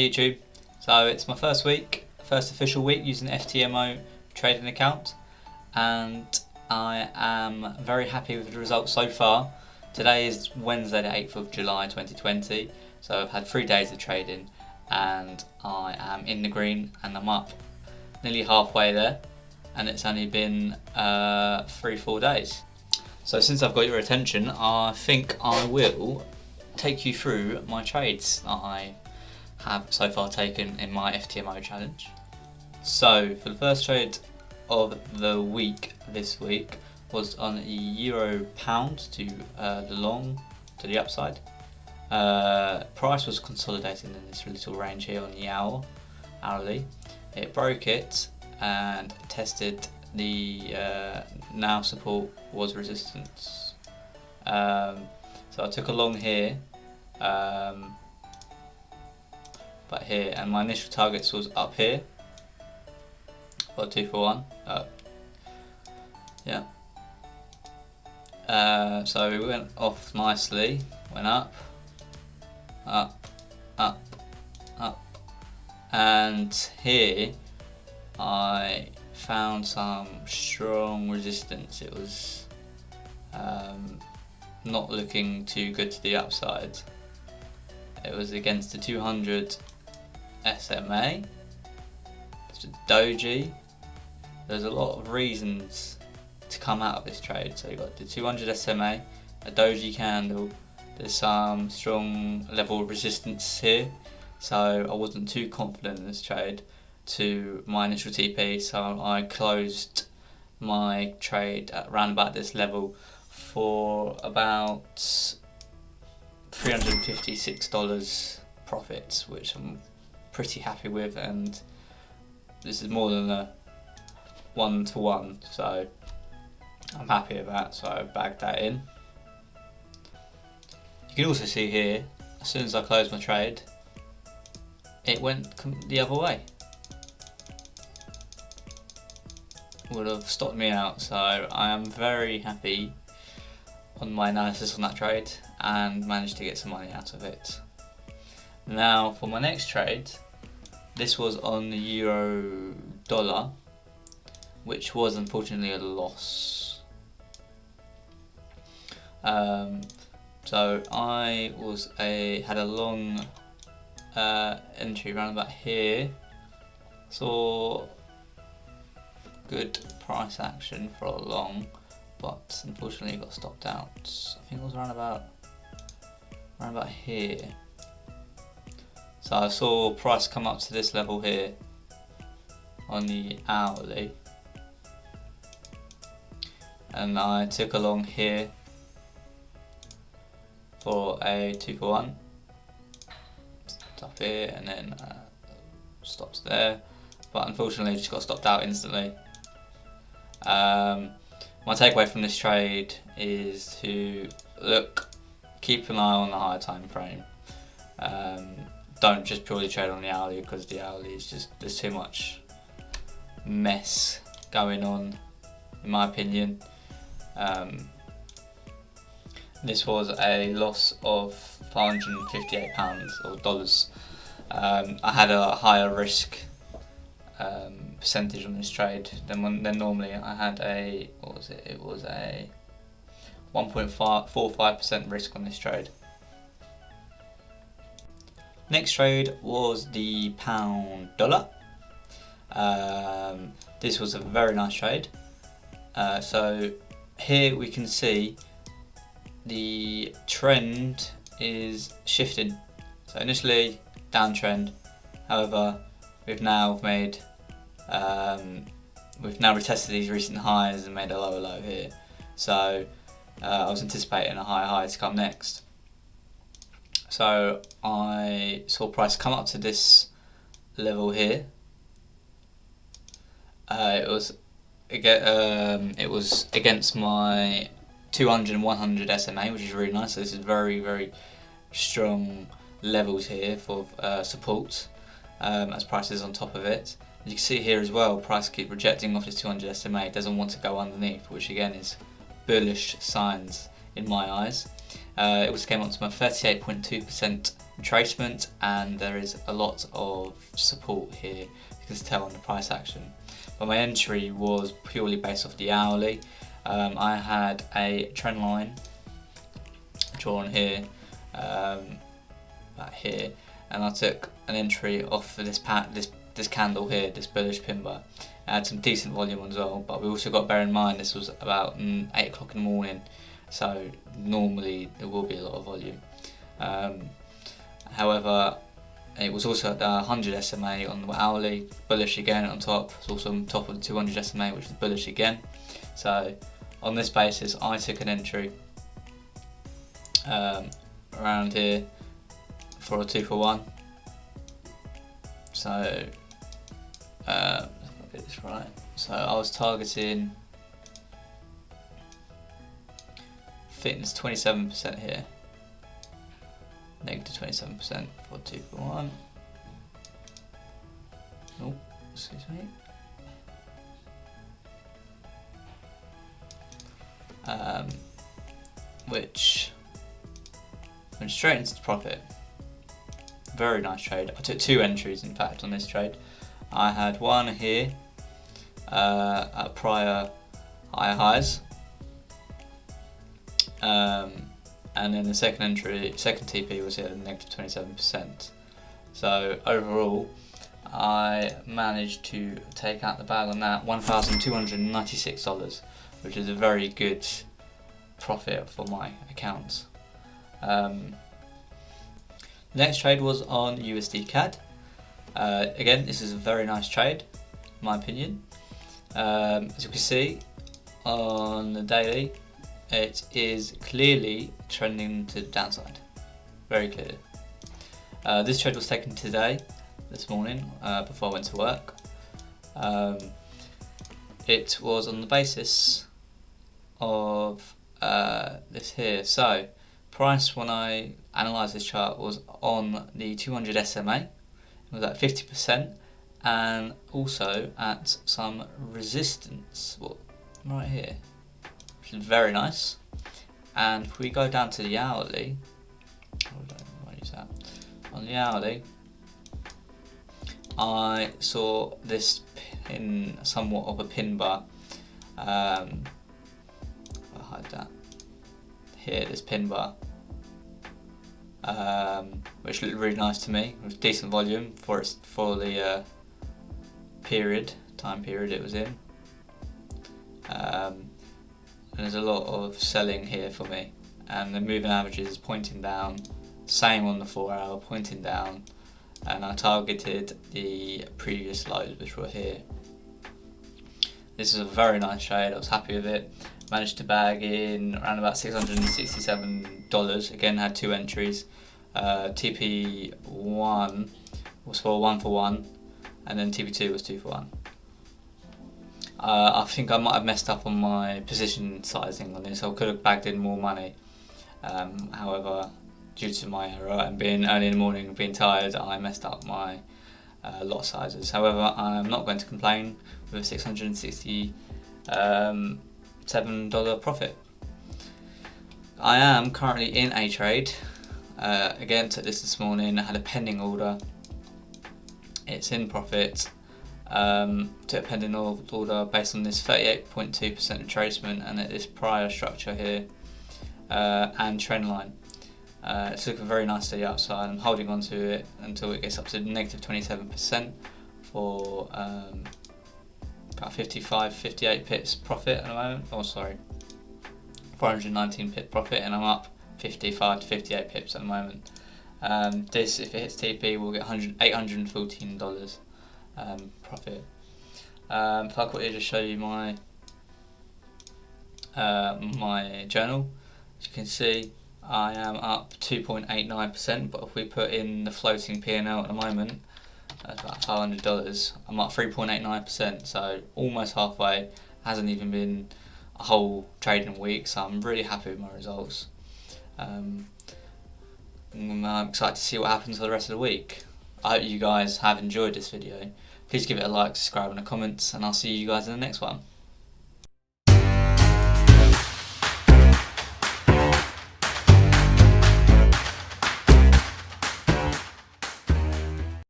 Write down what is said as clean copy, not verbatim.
Hey YouTube, so it's my first official week using FTMO trading account, and I am very happy with the results so far. Today is Wednesday the 8th of July 2020, so I've had 3 days of trading and I am in the green and I'm up nearly halfway there, and it's only been 3-4 days. So since I've got your attention, I think I will take you through my trades that I have so far taken in my FTMO challenge. So for the first trade of the week this week was on a euro pound to the long, to the upside. Price was consolidating in this little range here on the hourly. It broke it and tested the now support was resistance. So I took a long here, but here, and my initial targets was up here, or 2 for 1. Yeah. So we went off nicely, went up, and here I found some strong resistance. It was not looking too good to the upside. It was against the 200 SMA, it's a doji. There's a lot of reasons to come out of this trade. So you've got the 200 SMA, a doji candle, there's some strong level of resistance here, so I wasn't too confident in this trade to my initial TP, so I closed my trade at around about this level for about $356 profits, which I'm pretty happy with, and this is more than a 1-to-1, so I'm happy with that, so I bagged that in. You can also see here, as soon as I closed my trade, it went the other way. Would have stopped me out, so I am very happy on my analysis on that trade and managed to get some money out of it. Now for my next trade, this was on the euro dollar, which was unfortunately a loss. So I had a long entry around about here, saw good price action for a long, but unfortunately got stopped out. I think it was around about here. So I saw price come up to this level here on the hourly, and I took a long here for a 2 for 1. Up here and then stops there, but unfortunately just got stopped out instantly. My takeaway from this trade is to keep an eye on the higher time frame. Don't just purely trade on the hourly, because the hourly is just, there's too much mess going on, in my opinion. This was a loss of £558 or dollars. I had a higher risk percentage on this trade than normally. I had a, what was it? It was a 1.45% risk on this trade. Next trade was the pound dollar. This was a very nice trade. So here we can see the trend is shifting. So initially downtrend, however we've now retested these recent highs and made a lower low here. So I was anticipating a higher high to come next. So I saw price come up to this level here. It was against my 200 and 100 SMA, which is really nice. So this is very, very strong levels here for support, as price is on top of it. As you can see here as well, price keep rejecting off this 200 SMA, it doesn't want to go underneath, which again is bullish signs in my eyes. It also came up to my 38.2% retracement, and there is a lot of support here. You can tell on the price action. But my entry was purely based off the hourly. I had a trend line drawn here, right here, and I took an entry off of this candle here, this bullish pin bar. I had some decent volume on as well, but we also got to bear in mind this was about 8 o'clock in the morning, so normally there will be a lot of volume. However, it was also at the 100 SMA on the hourly, bullish again on top. It's also on top of the 200 SMA, which is bullish again. So on this basis, I took an entry around here for a 2-for-1. So let's get this right. So I was targeting fitness 27% here. Negative 27% for 2-for-1. Oh, excuse me. Which went straight into profit. Very nice trade. I took 2 entries in fact on this trade. I had one here at prior higher highs. And then the second entry, second TP was here at negative 27%. So overall, I managed to take out the bag on that $1,296, which is a very good profit for my accounts. The next trade was on USD CAD. Again, this is a very nice trade, in my opinion. As you can see on the daily, it is clearly trending to the downside, very clearly. This trade was taken today, this morning, before I went to work. It was on the basis of this here. So, price when I analysed this chart was on the 200 SMA, it was at 50%, and also at some resistance, well, right here, which is very nice. And if we go down to the hourly, on the hourly, I saw this pin, somewhat of a pin bar. I'll hide that. Here, this pin bar, which looked really nice to me. It was decent volume for the time period it was in. And there's a lot of selling here for me, and the moving averages is pointing down. Same on the 4-hour, pointing down, and I targeted the previous lows which were here. This is a very nice trade. I was happy with it. Managed to bag in around about $667. Again, had 2 entries. TP1 was for 1-for-1, and then TP2 was 2-for-1. I think I might have messed up on my position sizing on this. I could have bagged in more money. However, due to my error and being early in the morning and being tired, I messed up my lot sizes. However, I'm not going to complain with a $667 profit. I am currently in a trade. Again, took this morning. I had a pending order. It's in profit. Took a pending order based on this 38.2% retracement and at this prior structure here and trend line. It's looking very nicely outside. I'm holding on to it until it gets up to negative 27% for about 58 pips profit at the moment. Oh, sorry, 419 pip profit, and I'm up 55 to 58 pips at the moment. This, if it hits TP, we'll get $814 profit. If I quickly just show you my my journal, as you can see, I am up 2.89%, but if we put in the floating P&L at the moment, that's about $500, I'm up 3.89%, so almost halfway. Hasn't even been a whole trading week, so I'm really happy with my results. I'm excited to see what happens for the rest of the week. I hope you guys have enjoyed this video. Please give it a like, subscribe and a comment, and I'll see you guys in the next one.